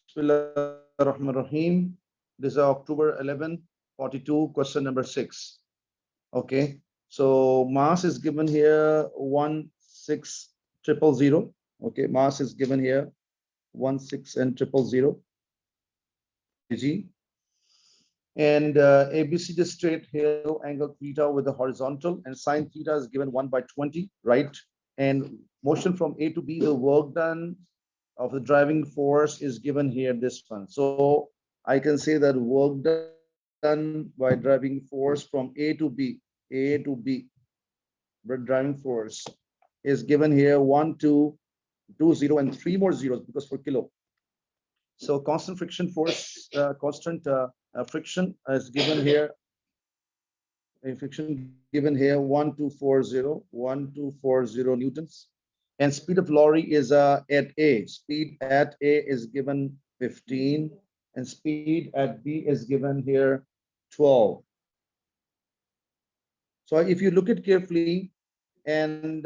Bismillahirrahmanirrahim. This is October 11, 42, question number 6. Okay. So mass is given here 16,000. Okay. Mass is given here 16,000 kg. And ABC is straight here, angle theta with the horizontal, and sine theta is given 1 by 20, right? And motion from A to B, the work done of the driving force is given here, this one. So I can say that work done by driving force from A to B, the driving force is given here 1, 2, 2, 0, and 3 more zeros because for kilo. So constant friction force, constant friction is given here. Friction given here 1240 newtons, and speed of lorry is at A. Speed at A is given 15, and speed at B is given here 12. So if you look at carefully, and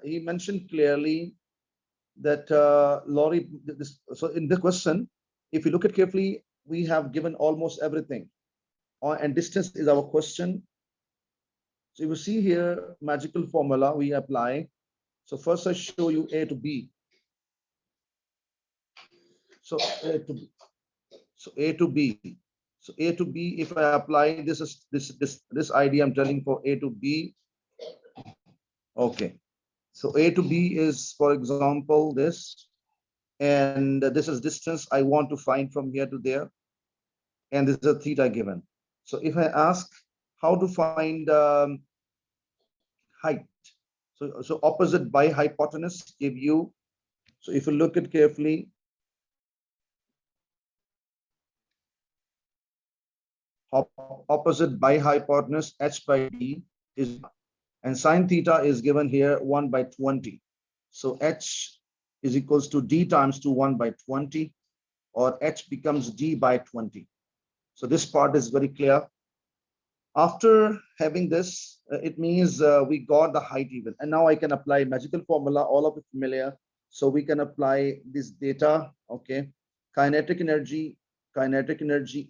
he mentioned clearly that lorry. So in the question, if you look at carefully, we have given almost everything. And distance is our question. So you see here, magical formula we apply. So first I show you A to B. So A to B. So A to B. So A to B, if I apply this idea I'm telling for A to B. Okay. So A to B is, for example, this, and this is distance I want to find from here to there, and this is a theta given. So if I ask how to find height, so opposite by hypotenuse give you. So if you look at carefully, opposite by hypotenuse h by d is, and sine theta is given here 1 by 20. So h is equals to d times to 1 by 20, or h becomes d by 20. So this part is very clear. After having this, it means we got the height even. And now I can apply magical formula, all of it familiar. So we can apply this data, okay? Kinetic energy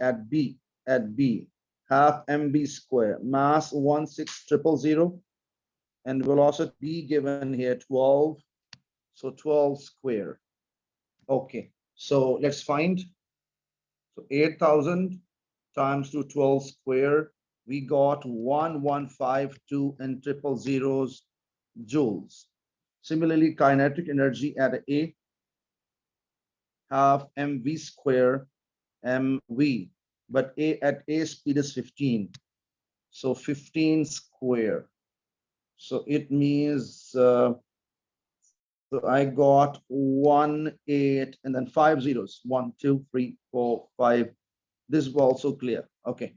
at B, half mv square, mass 16,000, and velocity B given here 12, so 12 square. Okay, so let's find. So 8,000 times to 12 square, we got 1152 and triple zeros joules. Similarly, kinetic energy at A, half mv square mv, but at A speed is 15, so 15 square. So it means so I got 1, 8, and then 5 zeros. 1, 2, 3, 4, 5. This is also clear. Okay.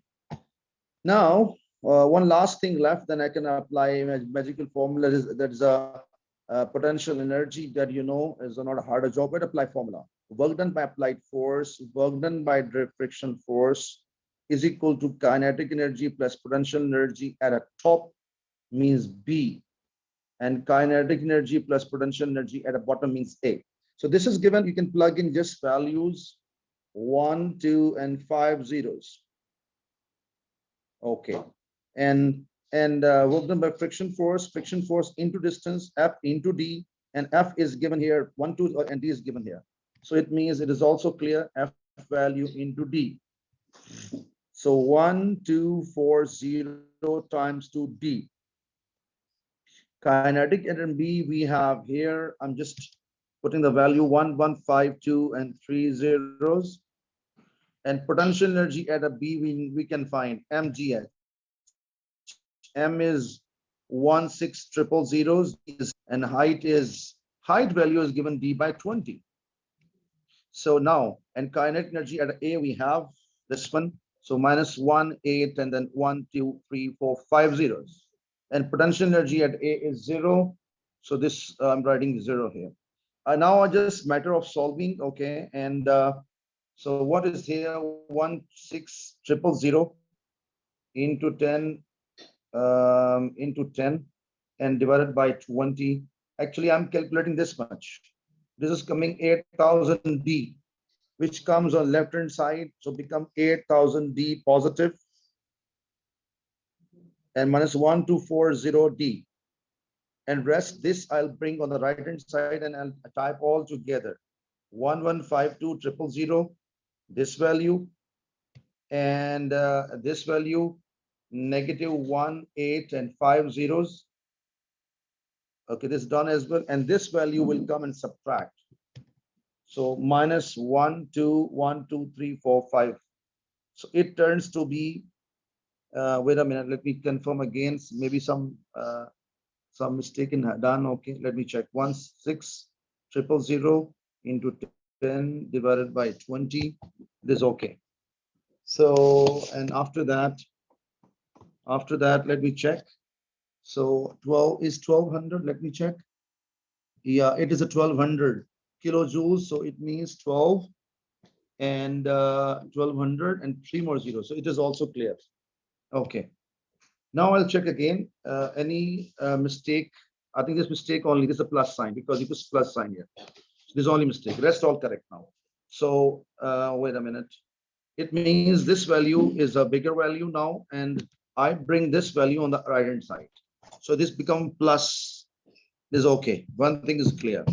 Now, one last thing left, then I can apply magical formula. That is a potential energy that you know is not a harder job, but apply formula. Work done by applied force, work done by friction force is equal to kinetic energy plus potential energy at a top means B, and kinetic energy plus potential energy at the bottom means A. So this is given, you can plug in just values 1, 2, and 5 zeros. Okay. And work done by friction force into distance, F into D, and F is given here, 1, 2, and D is given here. So it means it is also clear, F value into D. So 1240 times 2D. Kinetic energy we have here, I'm just putting the value 1152 and 3 zeros. And potential energy at a B, we can find mgh. M is 16,000 and height value is given D by 20. So now, and kinetic energy at A we have this one. So minus 1, 8, and then 1, 2, 3, 4, 5 zeros. And potential energy at A is 0. So this I'm writing 0 here. Now just matter of solving, okay? And so what is here? 16,000 into 10 into 10 and divided by 20. Actually, I'm calculating this much. This is coming 8,000 D. which comes on left hand side. So become 8,000 D positive and minus 1240 D. And rest this I'll bring on the right hand side and I'll type all together. 1152,000, this value, and this value, negative 1, 8, and 5 zeros. Okay, this is done as well. And this value will come and subtract. So minus 1, 2, 1, 2, 3, 4, 5. So it turns to be, wait a minute, let me confirm again. Maybe some mistake in done. Okay, let me check. 16,000 into 10 divided by 20. This is okay. So, and after that, let me check. So 12 is 1200. Let me check. Yeah, it is a 1200 kilojoules. So it means 12 and 1200 and 3 more zeros. So it is also clear. Okay. Now I'll check again. Any mistake? I think this mistake only. This is a plus sign because it was plus sign here. So this is only mistake. Rest all correct now. So wait a minute. It means this value is a bigger value now, and I bring this value on the right hand side. So this become plus. This is okay. One thing is clear.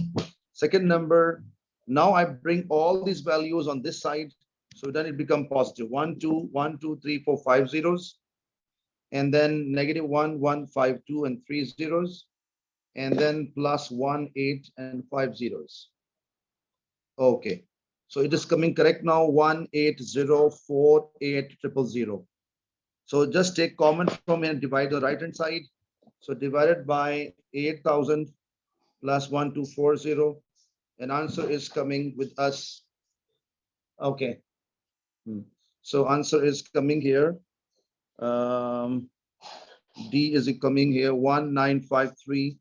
Second number. Now I bring all these values on this side. So then it become positive. 1, 2, 1, 2, 3, 4, 5 zeros. And then negative 1, 1, 5, 2, and 3 zeros. And then plus 1, 8, and 5 zeros. Okay. So it is coming correct now. 18048,000. So just take common from here and divide the right hand side. So divided by 8,000 plus 1240, and answer is coming with us. Okay. So answer is coming here. D is coming here 1953.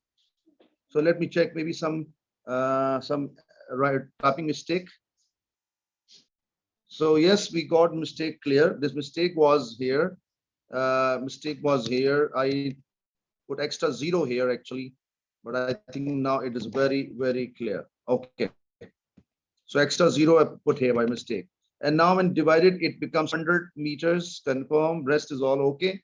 So let me check maybe some right typing mistake. So yes, we got mistake clear. This mistake was here. I put extra 0 here actually, but I think now it is very, very clear. Okay. So extra 0 I put here by mistake. And now when divided, it becomes 100 meters. Confirm. Rest is all okay.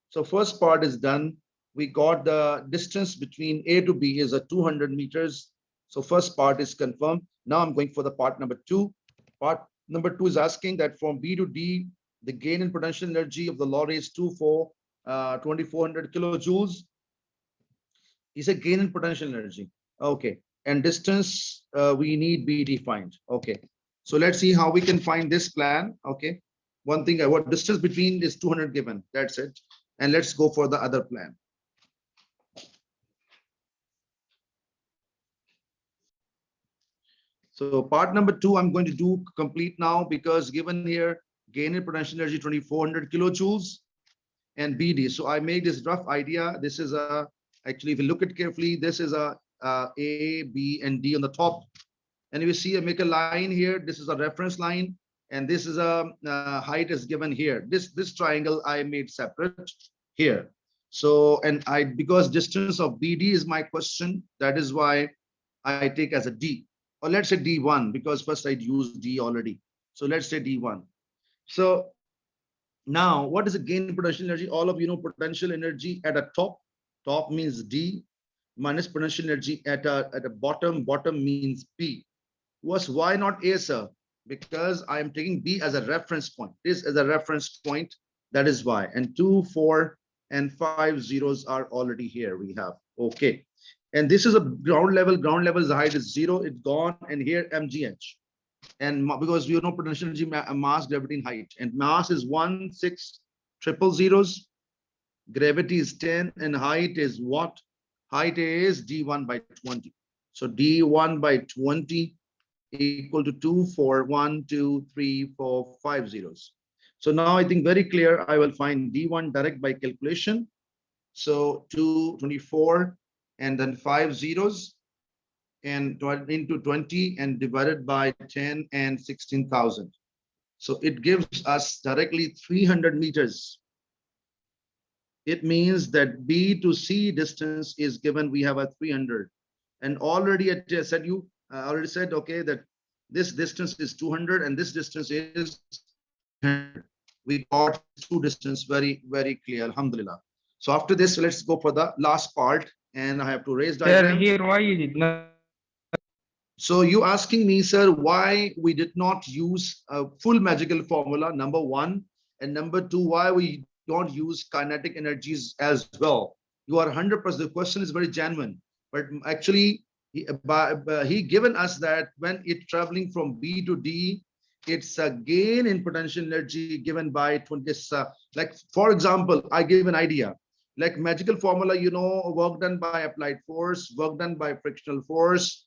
So first part is done. We got the distance between A to B is a 200 meters. So first part is confirmed. Now I'm going for the part number 2. Part number 2 is asking that from B to D, the gain in potential energy of the lorry is 2400 kilojoules. He said gain in potential energy. Okay. And distance, we need B defined. Okay. So let's see how we can find this plan. Okay. One thing, what distance between is 200 given. That's it. And let's go for the other plan. So part number 2, I'm going to do complete now because given here, gain in potential energy 2400 kilojoules and BD. So I made this rough idea. This is a, actually, if you look at carefully, this is a B, and D on the top. And if you see, I make a line here. This is a reference line. And this is a height is given here. This triangle I made separate here. So, and because distance of BD is my question, that is why I take as a D. Or let's say D1, because first I'd used D already. So let's say D1. So now what is the gain in potential energy? All of you know potential energy at a top means D, minus potential energy at a bottom means P. Why not A, sir? Because I am taking B as a reference point. This is a reference point. That is why. And 2, 4, and 5 zeros are already here. We have okay. And this is a ground level. Ground level's height is 0. It's gone. And here MGH. And because you know potential energy, mass, gravity, and height. And mass is 16,000. Gravity is 10, and height is what? Height is D1 by 20. So D1 by 20 equal to 2, 4, 1, 2, 3, 4, 5 zeros. So now I think very clear. I will find D1 direct by calculation. So 224 and then 5 zeros and into 20 and divided by 10 and 16,000. So it gives us directly 300 meters. It means that B to C distance is given. We have a 300, and already I already said okay that This distance is 200 and this distance is 300. We got two distance very clear, alhamdulillah. So after this, let's go for the last part, and I have to raise Sir, diagram. here why you did not? So you asking me, sir, why we did not use a full magical formula, number one, and number two, why we don't use kinetic energies as well. You are 100%. The question is very genuine, but actually, he given us that when it traveling from B to D, it's a gain in potential energy given by 20. Like for example, I give an idea. Like magical formula, work done by applied force, work done by frictional force,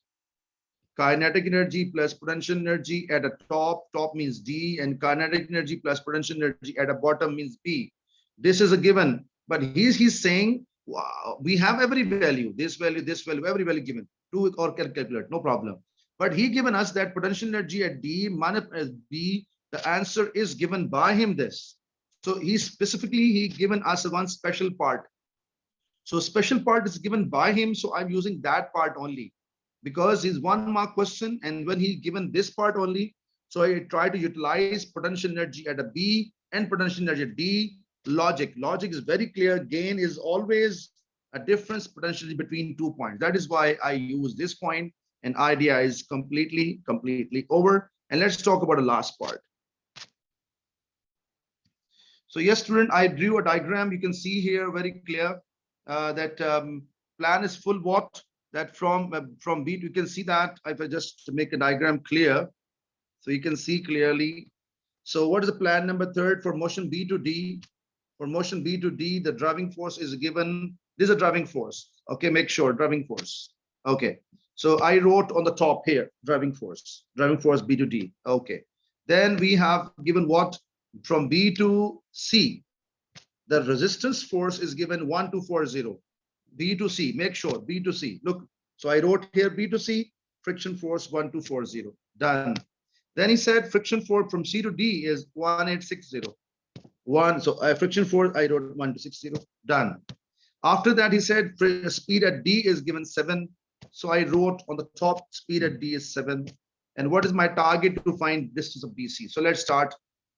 kinetic energy plus potential energy at a top means D, and kinetic energy plus potential energy at a bottom means B. This is a given, but he's saying, wow, we have every value, this value, every value given, do it or calculate, no problem. But he given us that potential energy at D minus B, the answer is given by him this. So he given us one special part. So special part is given by him, so I'm using that part only, because it's 1 mark question, and when he given this part only, so I try to utilize potential energy at a B and potential energy at D. Logic is very clear. Gain is always a difference potentially between 2 points. That is why I use this point, and idea is completely over. And let's talk about the last part. So yes, student, I drew a diagram. You can see here very clear that plan is full what? That from B, you can see that if I just make a diagram clear, so you can see clearly. So what is the plan number third for motion B to D? For motion B to D, the driving force is given. This is a driving force. Okay, make sure driving force. Okay, so I wrote on the top here, driving force B to D. Okay, then we have given what? From B to C, the resistance force is given 1240. B to C, make sure B to C. Look, so I wrote here B to C, friction force 1240. Done. Then he said friction force from C to D is 1860. So friction force, I wrote 1260. Done. After that, he said speed at D is given 7. So I wrote on the top speed at D is 7. And what is my target to find distance of BC? So let's start.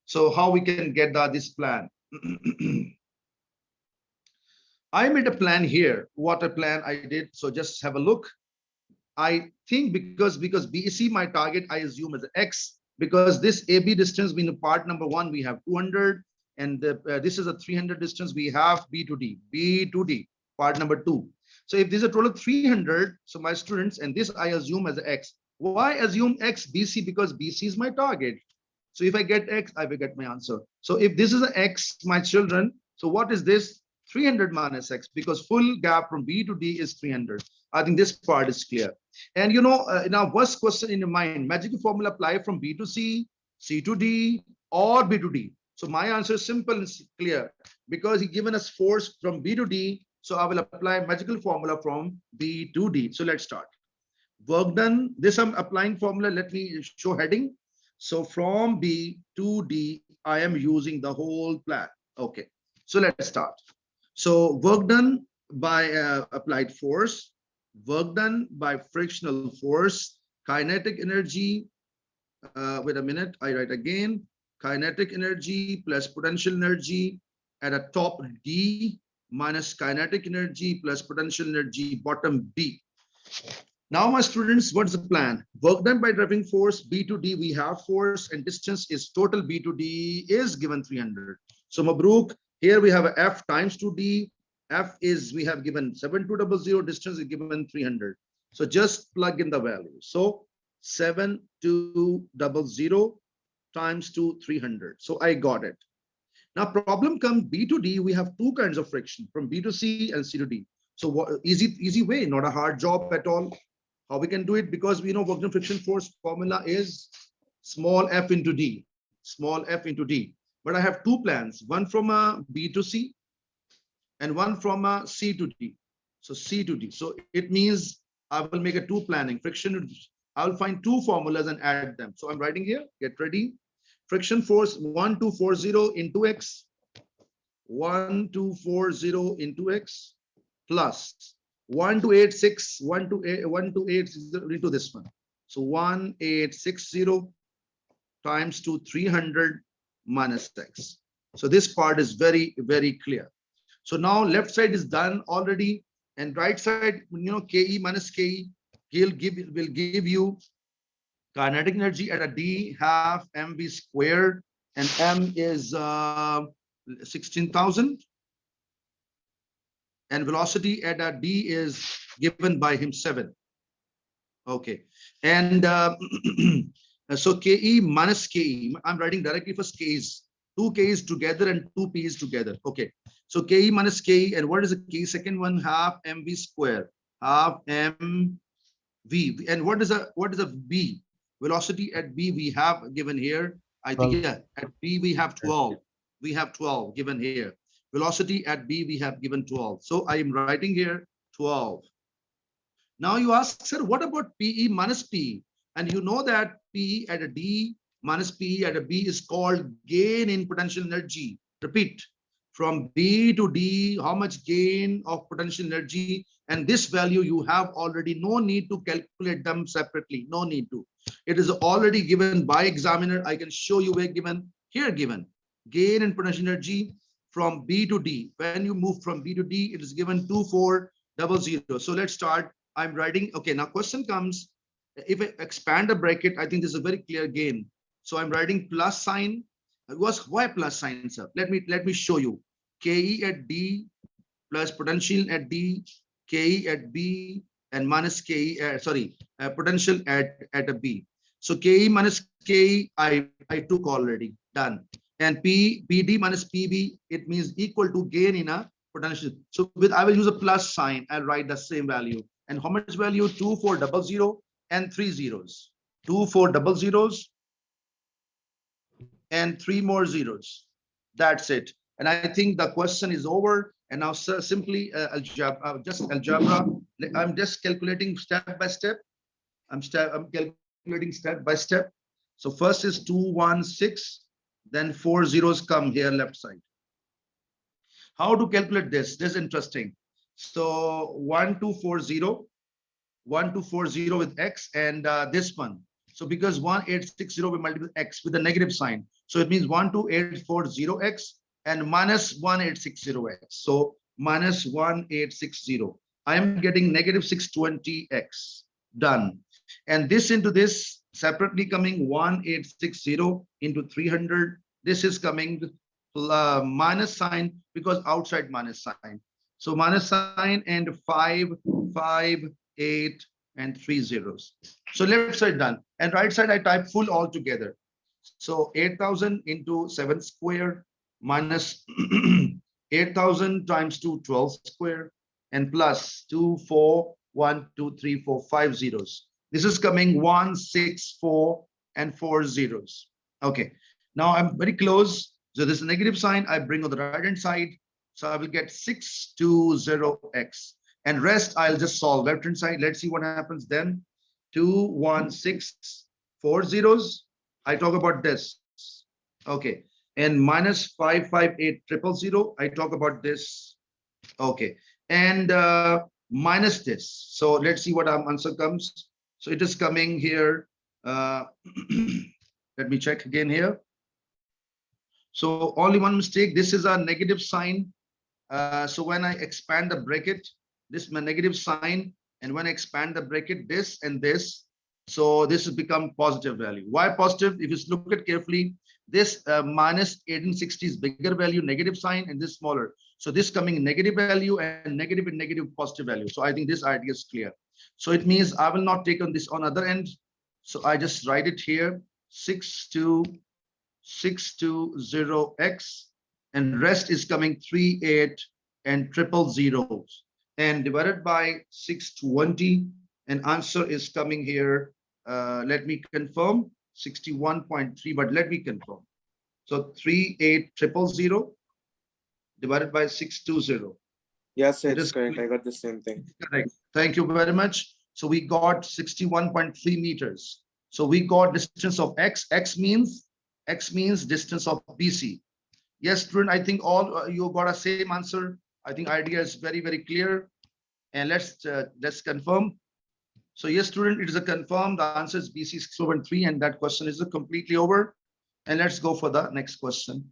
So how we can get this plan? I made a plan here. What a plan I did. So just have a look. I think because BC, my target, I assume as X, because this AB distance being part number one, we have 200, and this is a 300 distance. We have B to D, part number two. So if this is a total of 300, so my students, and this I assume as X. Why assume X BC? Because BC is my target. So if I get X, I will get my answer. So if this is an X, my children, so what is this? 300 minus X, because full gap from B to D is 300. I think this part is clear. And now first question in your mind, magical formula apply from B to C, C to D, or B to D. So my answer is simple and clear, because he given us force from B to D. So I will apply magical formula from B to D. So let's start. Work done. This I'm applying formula. Let me show heading. So from B to D, I am using the whole plan. Okay. So let's start. So work done by applied force, work done by frictional force, kinetic energy. Wait a minute, I write again. Kinetic energy plus potential energy at a top D minus kinetic energy plus potential energy bottom B. Now, my students, what's the plan? Work done by driving force B to D, we have force, and distance is total B to D is given 300. So Mabruk, here we have a F times 2D. F is, we have given 7200, distance is given 300. So just plug in the value. So 7200 times 300. So I got it. Now problem comes B to D, we have two kinds of friction, from B to C and C to D. So what, easy way, not a hard job at all. How we can do it? Because we know work done friction force formula is small f into D, small f into D. But I have two plans, one from a B to C and one from a C to D. So C to D. So it means I will make a two planning friction. I'll find two formulas and add them. So I'm writing here, get ready. Friction force 1240 into X, 1240 into X plus 1286 into this one. So 1860 times to 300 minus x. So this part is very, very clear. So now left side is done already, and right side, Ke minus Ke will give you kinetic energy at a d half mv squared, and m is 16,000, and velocity at a d is given by him 7. Okay, and so Ke minus Ke, I'm writing directly for K's, two K's together and two P's together. Okay, so Ke minus Ke, and what is the K second one? Half mv square, half mv, and what is a b? Velocity at b we have given here. I think, yeah, at b we have 12. We have 12 given here. Velocity at b we have given 12. So I am writing here 12. Now you ask, sir, what about PE minus P? And you know that P at a D minus P at a B is called gain in potential energy. Repeat, from B to D, how much gain of potential energy? And this value you have already, no need to calculate them separately, no need to. It is already given by examiner. I can show you where given, here given. Gain in potential energy from B to D. When you move from B to D, it is given 2400. So let's start. I'm writing, okay, now question comes, if I expand the bracket, I think this is a very clear gain. So I'm writing plus sign. Why plus sign, sir? Let me show you. Ke at D plus potential at D, Ke at B, and minus Ke, potential at a B. So Ke minus Ke, I took already, done. And PD minus PB, it means equal to gain in a potential. So I will use a plus sign. I'll write the same value. And how much value? 2400 and 3 zeros. 2400 and 3 more zeros. That's it. And I think the question is over. And now, sir, simply algebra. I'm just calculating step by step. I'm calculating step by step. So first is 216, then 4 zeros come here left side. How to calculate this? This is interesting. So 1240 with x, and this one. So because 1860 we multiply x with a negative sign, so it means 12840x and minus 1860x. So minus 1860. I am getting negative 620x. Done. And this into this separately coming 1860 into 300. This is coming minus sign because outside minus sign. So minus sign and 5, 5, 8, and 3 zeros. So left side done. And right side, I type full all together. So 8,000 into 7 square minus 8,000 times 2, 12 square, and plus 2, 4, 1, 2, 3, 4, 5 zeros. This is coming 1, 6, 4, and 4 zeros. Okay. Now I'm very close. So this negative sign I bring on the right hand side. So I will get 620x. And rest, I'll just solve left hand side. Let's see what happens then. 2, 1, 6, 4 zeros. I talk about this. Okay. And minus 5, 5, 8, 000. I talk about this. Okay. And minus this. So let's see what our answer comes. So it is coming here. Let me check again here. So only one mistake. This is a negative sign. So when I expand the bracket, this is my negative sign, and when I expand the bracket, this and this, so this has become positive value. Why positive? If you look at carefully, this minus 1860 is bigger value, negative sign, and this smaller. So this coming negative value and negative positive value. So I think this idea is clear. So it means I will not take on this on other end. So I just write it here, 620x, and rest is coming 3, 8, and 000, and divided by 620, and answer is coming here. Let me confirm 61.3, but let me confirm. So 38000 divided by 620. Yes, it's correct. I got the same thing. Correct. Thank you very much. So we got 61.3 meters. So we got distance of x. X means distance of BC. Yes, student, I think all you got a same answer. I think idea is very, very clear. And let's confirm. So yes, student, it is a confirmed. The answer is BC 6/3, and that question is completely over. And let's go for the next question.